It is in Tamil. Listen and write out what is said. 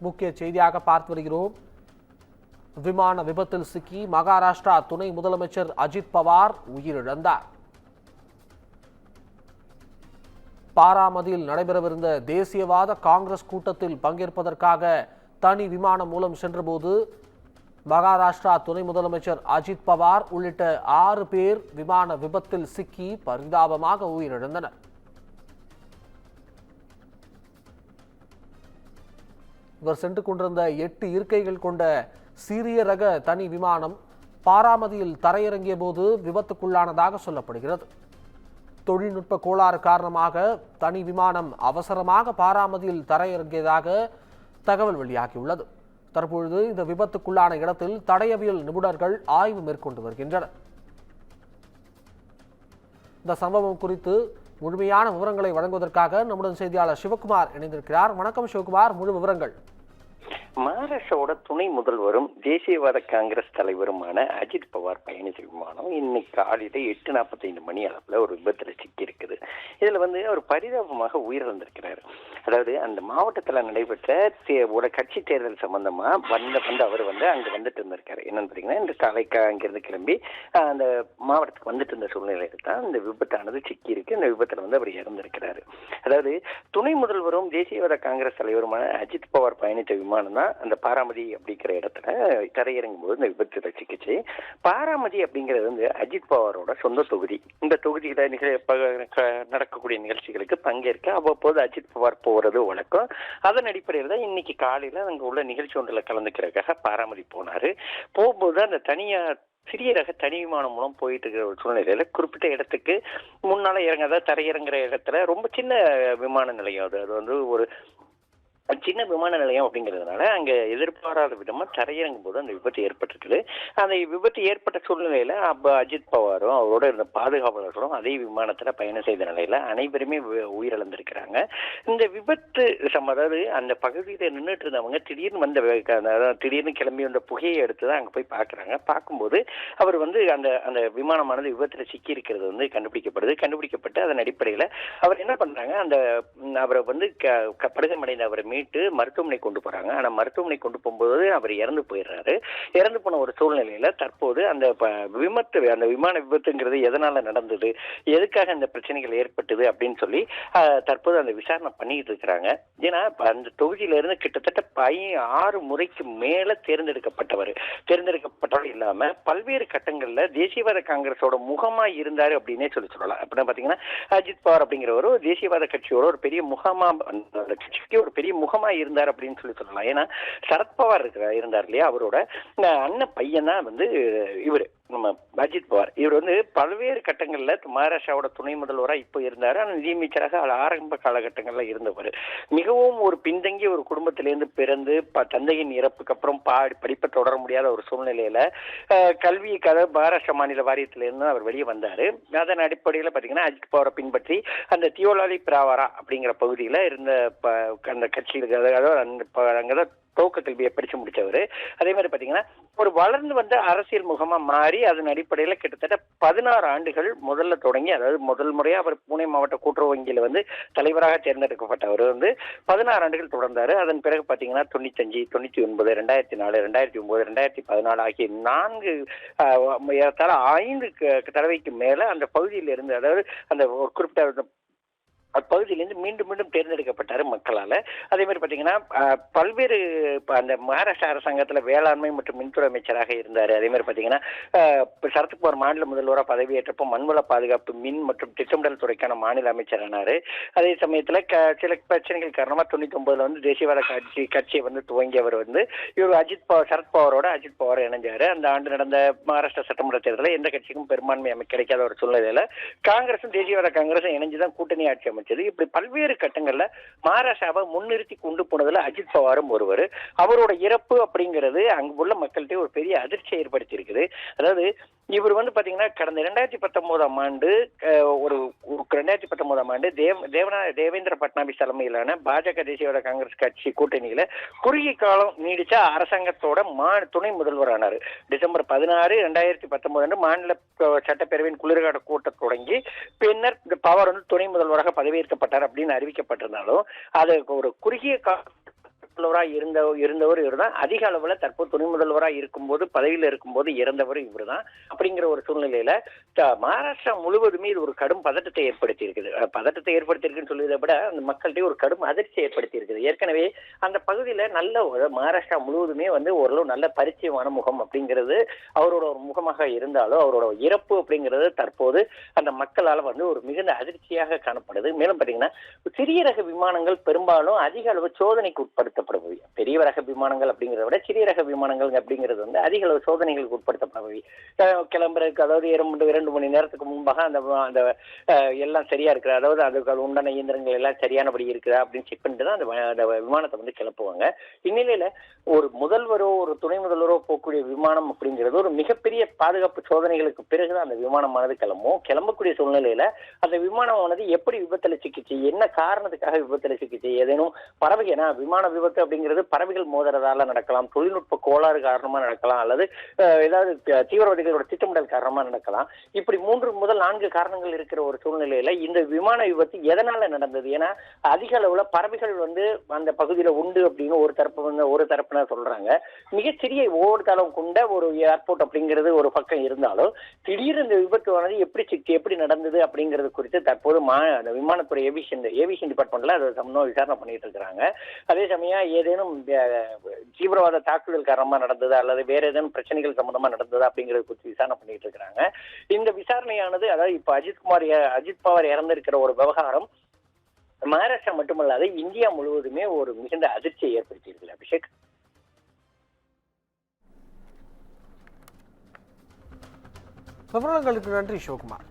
முக்கிய செய்தியாக பார்த்து வருகிறோம். விமான விபத்தில் சிக்கி மகாராஷ்டிரா துணை முதலமைச்சர் அஜித் பவார் உயிரிழந்தார். பாராமதியில் நடைபெறவிருந்த தேசியவாத காங்கிரஸ் கூட்டத்தில் பங்கேற்பதற்காக தனி விமானம் மூலம் சென்றபோது மகாராஷ்டிரா துணை முதலமைச்சர் அஜித் பவார் உள்ளிட்ட 6 பேர் விமான விபத்தில் சிக்கி பரிதாபமாக உயிரிழந்தனர். இவர் சென்று கொண்டிருந்த 8 இருக்கைகள் கொண்ட சிறிய ரக தனி விமானம் பாராமதியில் தரையிறங்கிய போது விபத்துக்குள்ளானதாக சொல்லப்படுகிறது. தொழில்நுட்ப கோளாறு காரணமாக தனி விமானம் அவசரமாக பாராமதியில் தரையிறங்கியதாக தகவல் வெளியாகியுள்ளது. தற்பொழுது இந்த விபத்துக்குள்ளான இடத்தில் தடயவியல் நிபுணர்கள் ஆய்வு மேற்கொண்டு வருகின்றனர். இந்த சம்பவம் குறித்து முழுமையான விவரங்களை வழங்குவதற்காக நம்முடன் செய்தியாளர் சிவகுமார் இணைந்திருக்கிறார். வணக்கம் சிவகுமார், முழு விவரங்கள். மகாராஷ்டிராவோட துணை முதல்வரும் தேசியவாத காங்கிரஸ் தலைவருமான அஜித் பவார் பயணிச்ச விமானம் இன்னைக்கு காலையில 8:45 மணி அளவுல ஒரு விபத்துல சிக்கி இருக்குது. இதுல அவர் பரிதாபமாக உயிரிழந்திருக்கிறாரு. அதாவது அந்த மாவட்டத்துல நடைபெற்ற கட்சி தேர்தல் சம்பந்தமா அவர் அங்க வந்துட்டு இருந்திருக்காரு. என்னன்னு பாத்தீங்கன்னா இந்த காலைக்கு அங்கிருந்து கிளம்பி அந்த மாவட்டத்துக்கு வந்துட்டு இருந்த சூழ்நிலையில தான் இந்த விபத்தானது சிக்கி இருக்கு. இந்த விபத்துல அவர் இறந்திருக்கிறாரு. அதாவது துணை முதல்வரும் தேசியவாத காங்கிரஸ் தலைவருமான அஜித் பவார் பயணித்த விமானம் தான் அந்த பாராமதி அப்படிங்கிற இடத்துல தரையிறங்கும் போது இந்த விபத்துல சிக்கிச்சு. பாராமதி அப்படிங்கிறது அஜித் பவாரோட சொந்த தொகுதி. இந்த தொகுதியில நடக்கக்கூடிய நிகழ்ச்சிகளுக்கு பங்கேற்க அவ்வப்போது அஜித் பவார் போறது வழக்கம். அதன் அடிப்படையில் தான் இன்னைக்கு காலையில அங்க உள்ள நிகழ்ச்சி ஒன்றில் கலந்துக்கிறதுக்காக பாராமதி போனாரு. போகும்போது அந்த சிறிய ரக தனி விமானம் மூலம் போயிட்டு இருக்கிற ஒரு சூழ்நிலையில குறிப்பிட்ட இடத்துக்கு முன்னால தரையிறங்குற இடத்துல ரொம்ப சின்ன விமான நிலையம். அது ஒரு சின்ன விமான நிலையம் அப்படிங்கிறதுனால அங்க எதிர்பாராத விதமா தரையிறங்கும் போது அந்த விபத்து ஏற்பட்டிருக்குது. அந்த விபத்து ஏற்பட்ட சூழ்நிலையில அஜித் பவாரும் அவரோட இருந்த பாதுகாவலர்களும் அதே விமானத்துல பயணம் செய்த நிலையில அனைவருமே உயிரிழந்திருக்கிறாங்க. இந்த விபத்து அதாவது அந்த பகுதியில நின்றுட்டு இருந்தவங்க திடீர்னு கிளம்பி வந்த புகையை எடுத்துதான் அங்க போய் பாக்குறாங்க. பார்க்கும்போது அவர் அந்த விமானமானது விபத்துல சிக்கி இருக்கிறது கண்டுபிடிக்கப்பட்டு அதன் அடிப்படையில அவர் என்ன பண்றாங்க, அவரை படுகமடைந்த அவரை மீட்டு மருத்துவமனை கொண்டு போறாங்க. ஆனா மருத்துவமனை கொண்டு போகும்போது அவர் இறந்து போயிடுறாரு. இறந்து போன ஒரு சூழ்நிலையில தற்போது அந்த விமான விபத்துங்கிறது எதனால நடந்தது, எதுக்காக இந்த பிரச்சனைகள் ஏற்பட்டது அப்படின்னு சொல்லி தற்போது அந்த விசாரணை பண்ணிட்டு இருக்கிறாங்க. ஏன்னா அந்த தொகுதியில இருந்து கிட்டத்தட்ட 6 முறைக்கு மேல தேர்ந்தெடுக்கப்பட்டவர் இல்லாம பல்வேறு கட்டங்கள்ல தேசியவாத காங்கிரஸோட முகமா இருந்தாரு அப்படின்னே சொல்லலாம். அப்படின்னா பாத்தீங்கன்னா அஜித் பவார் அப்படிங்கிறவரு தேசியவாத கட்சியோட ஒரு பெரிய முகமா இருந்தார் அப்படின்னு சொல்லலாம். ஏன்னா சரத்பவார் இருந்தார் இல்லையா, அவரோட அண்ணன் பையன் தான் இவரு நம்ம அஜித் பவார். இவர் பல்வேறு கட்டங்கள்ல மகாராஷ்டிராவோட துணை முதல்வராக இப்போ இருந்தாரு. ஆனால் நிதியமைச்சராக ஆரம்ப காலகட்டங்கள்ல இருந்தவர். மிகவும் ஒரு பின்தங்கிய ஒரு குடும்பத்திலேருந்து பிறந்து தந்தையின் இறப்புக்கு அப்புறம் படிப்பை தொடர முடியாத ஒரு சூழ்நிலையில கல்விக்காக மகாராஷ்டிரா மாநில வாரியத்திலிருந்து அவர் வெளியே வந்தாரு. அதன் அடிப்படையில பாத்தீங்கன்னா அஜித் பவாரை பின்பற்றி அந்த தியோலாலி பிராவாரா அப்படிங்கிற பகுதியில இருந்த அந்த கட்சியில அங்கதான் துவக்க கல்வியை படிச்சு முடிச்சவர். அதே மாதிரி பாத்தீங்கன்னா ஒரு வளர்ந்து வந்த அரசியல் முகமா மாறி அதன் அடிப்படையில கிட்டத்தட்ட 16 ஆண்டுகள் முதல்ல தொடங்கி, அதாவது முதல் முறையா அவர் புனே மாவட்ட கூட்டுறவு வங்கியில தலைவராக தேர்ந்தெடுக்கப்பட்டவர் 16 ஆண்டுகள் தொடர்ந்தாரு. அதன் பிறகு பாத்தீங்கன்னா 95, 99, 2004, 2009, 2014 ஆகிய 5 தடவைக்கு மேல அந்த பகுதியில இருந்து, அதாவது அந்த குறிப்பிட்ட பகுதியிலிருந்து மீண்டும் மீண்டும் தேர்ந்தெடுக்கப்பட்டாரு மக்களால. அதே மாதிரி பாத்தீங்கன்னா பல்வேறு அந்த மகாராஷ்டிரா அரசாங்கத்துல வேளாண்மை மற்றும் மின்துறை அமைச்சராக இருந்தாரு. அதே மாதிரி பாத்தீங்கன்னா சரத்பவார் மாநில முதல்வராக பதவியேற்றப்போ மண்வள பாதுகாப்பு, மின் மற்றும் திட்டமிடல் துறைக்கான மாநில அமைச்சரானாரு. அதே சமயத்துல சில பிரச்சனைகள் காரணமா 99ல தேசியவாத கட்சியை துவங்கியவர் இவர் சரத்பவாரோட அஜித் பவார் இணைஞ்சாரு. அந்த ஆண்டு நடந்த மகாராஷ்டிரா சட்டமன்ற தேர்தலில் எந்த கட்சிக்கும் பெரும்பான்மை கிடைக்காத ஒரு சூழ்நிலையில காங்கிரசும் தேசியவாத காங்கிரசும் இணைஞ்சுதான் கூட்டணி ஆட்சி அமைச்சது. இப்படி பல்வேறு கட்டங்கள்ல மகாராஷ்டிராவை முன்னிறுத்தி கொண்டு போனதுல அஜித் பவாரும் ஒருவர். அவரோட இறப்பு அப்படிங்கிறது அங்கு உள்ள மக்கள்கிட்ட ஒரு பெரிய அதிர்ச்சியை ஏற்படுத்தி இருக்குது. அதாவது இவர் பாத்தீங்கன்னா கடந்த 2019ஆம் ஆண்டு 2019ஆம் ஆண்டு தேவேந்திர பட்னாவிஸ் தலைமையிலான பாஜக தேசியவாத காங்கிரஸ் கட்சி கூட்டணியில குறுகிய காலம் நீடிச்ச அரசாங்கத்தோட துணை முதல்வர் ஆனாரு. டிசம்பர் 16, 2019 மாநில சட்டப்பேரவையின் குளிர்கால கூட்டம் தொடங்கி பின்னர் பவார் துணை முதல்வராக பதவியேற்கப்பட்டார் அப்படின்னு அறிவிக்கப்பட்டிருந்தாலும் அது ஒரு குறுகிய முதல்வராக இருந்தவர் இவர் தான். அதிக அளவில் தற்போது துணை முதல்வராக இருக்கும்போது பதவியில் இருக்கும்போது இறந்தவர் இவர் தான். அப்படிங்கிற ஒரு சூழ்நிலையில மகாராஷ்டிரா முழுவதுமே இது ஒரு கடும் பதட்டத்தை ஏற்படுத்தி இருக்குது. பதட்டத்தை ஏற்படுத்தி இருக்குன்னு சொல்வதை விட அந்த மக்கள்கிட்ட ஒரு கடும் அதிர்ச்சி ஏற்படுத்தி இருக்குது. ஏற்கனவே அந்த பகுதியில நல்ல மகாராஷ்டிரா முழுவதுமே ஓரளவு நல்ல பரிச்சயமான முகம் அப்படிங்கிறது அவரோட ஒரு முகமாக இருந்தாலும் அவரோட இறப்பு அப்படிங்கிறது தற்போது அந்த மக்களால் ஒரு மிகுந்த அதிர்ச்சியாக காணப்படுது. மேலும் பார்த்தீங்கன்னா சிறிய ரக விமானங்கள் பெரும்பாலும் அதிக அளவு சோதனைக்கு உட்படுத்தப்படுபவை. பெரிய ரக விமானங்கள் அப்படிங்கிறத விட சிறிய ரக விமானங்கள் அப்படிங்கிறது அதிக அளவு சோதனைகளுக்கு உட்படுத்தப்படுபவை. கிளம்புறதுக்கு அதாவது 2 மணி நேரத்துக்கு முன்பாக அந்த எல்லாம் சரியா இருக்கிற, அதாவது அதுக்கு உண்டான இயந்திரங்கள் எல்லாம் சரியானபடி இருக்குதா அப்படின்னு செக் பண்ணிட்டு தான் அந்த விமானத்தை கிளப்புவாங்க. இந்நிலையில ஒரு முதல்வரோ ஒரு துணை முதல்வரோ போகக்கூடிய விமானம் அப்படிங்கிறது ஒரு மிகப்பெரிய பாதுகாப்பு சோதனைகளுக்கு பிறகுதான் அந்த விமானமானது கிளம்பக்கூடிய சூழ்நிலையில அந்த விமானமானது எப்படி விபத்துல சிக்கிச்சு, என்ன காரணத்துக்காக விபத்துல சிக்கிச்சு, ஏதேனும் பறவை, ஏன்னா விமான விபத்து அப்படிங்கிறது பறவைகள் மோதுறதால நடக்கலாம், தொழில்நுட்ப கோளாறு காரணமா நடக்கலாம், அல்லது ஏதாவது தீவிரவாதிகளோட திட்டமிடல் காரணமா நடக்கலாம். இப்படி 3 முதல் 4 காரணங்கள் இருக்கிற ஒரு சூழ்நிலையில இந்த விமான விபத்து எதனால நடந்தது? ஏன்னா அதிக அளவுல பறவைகள் அந்த பகுதியில உண்டு அப்படின்னு ஒரு தரப்பினர் சொல்றாங்க. மிகச்சிறிய ஓடுதளம் கொண்ட ஒரு ஏர்போர்ட் அப்படிங்கிறது ஒரு பக்கம் இருந்தாலும் திடீர்னு இந்த விபத்து எப்படி நடந்தது அப்படிங்கிறது குறித்து தற்போது அந்த விமானத்துறை ஏவியேஷன் டிபார்ட்மெண்ட்ல அதை விசாரணை பண்ணிட்டு இருக்கிறாங்க. அதே சமயம் ஏதேனும் தீவிரவாத தாக்குதல் காரணமா நடந்ததா அல்லது வேற ஏதேனும் பிரச்சனைகள் சம்பந்தமா நடந்ததா அப்படிங்கிறது குறித்து விசாரணை பண்ணிட்டு இருக்கிறாங்க. இந்த விசாரணையானது, அதாவது இப்ப அஜித் பவார் இறந்திருக்கிற ஒரு விவகாரம் மகாராஷ்டிரா மட்டுமல்லாது இந்தியா முழுவதுமே ஒரு மிகுந்த அதிர்ச்சியை ஏற்படுத்தி இருக்கு. அபிஷேக், விவரங்களுக்கு நன்றி சிவகுமார்.